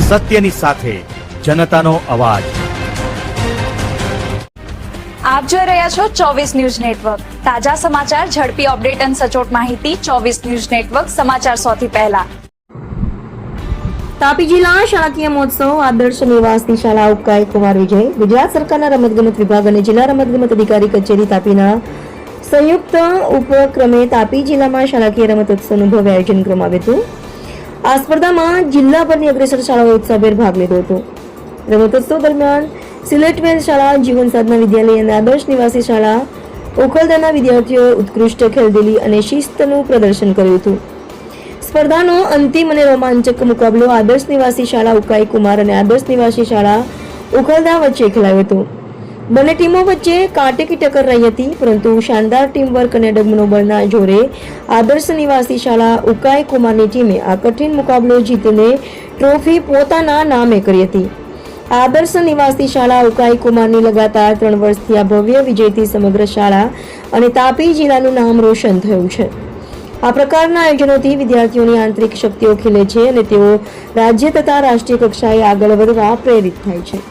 સત્યની સાથે જનતાનો અવાજ। આપ જોઈ રહ્યા છો 24 ન્યૂઝ નેટવર્ક। તાજા સમાચાર, ઝડપી અપડેટ અને સચોટ માહિતી 24 ન્યૂઝ નેટવર્ક સમાચાર સૌથી પહેલા। તાપી જિલ્લા શાળાકીય મહોત્સવ આદર્શ નિવાસની શાળા ઉકાઈ કુમાર વિજય ગુજરાત સરકારના રમતગમત વિભાગ અને જિલ્લા રમતગમત અધિકારી કચેરી તાપીના સંયુક્ત ઉપક્રમે તાપી જિલ્લામાં શાળાકીય રમતોત્સવનું ભવ્ય આયોજન કરવામાં આવ્યું હતું। આ સ્પર્ધામાં જિલ્લાભરની અગ્રેસર શાળાઓએ ઉત્સાહભેર ભાગ લીધો હતો। રમતોત્સવ દરમિયાન સિલેટવેલ શાળા, જીવન સાધના વિદ્યાલય અને આદર્શ નિવાસી શાળા ઉખલદાના વિદ્યાર્થીઓએ ઉત્કૃષ્ટ ખેલદિલી અને શિસ્તનું પ્રદર્શન કર્યું હતું। સ્પર્ધાનો અંતિમ અને રોમાંચક મુકાબલો આદર્શ નિવાસી શાળા ઉકાઈ કુમાર અને આદર્શ નિવાસી શાળા ઉખલદા વચ્ચે ખેલાયો હતો। બંને ટીમો વચ્ચે કાંટેકી ટક્કર રહી હતી, પરંતુ શાનદાર ટીમવર્ક અને ડગમનોબળના જોરે આદર્શ નિવાસી શાળા ઉકાઈ કુમારની ટીમે આ કઠિન મુકાબલો જીતીને ટ્રોફી પોતાના નામે કરી હતી। આદર્શ નિવાસી શાળા ઉકાઈ કુમારની લગાતાર 3 વર્ષથી આ ભવ્ય વિજયથી સમગ્ર શાળા અને તાપી જિલ્લાનું નામ રોશન થયું છે। આ પ્રકારના આયોજનોથી વિદ્યાર્થીઓની આંતરિક શક્તિઓ ખીલે છે અને તેઓ રાજ્ય તથા રાષ્ટ્રીય કક્ષાએ આગળ વધવા પ્રેરિત થાય છે।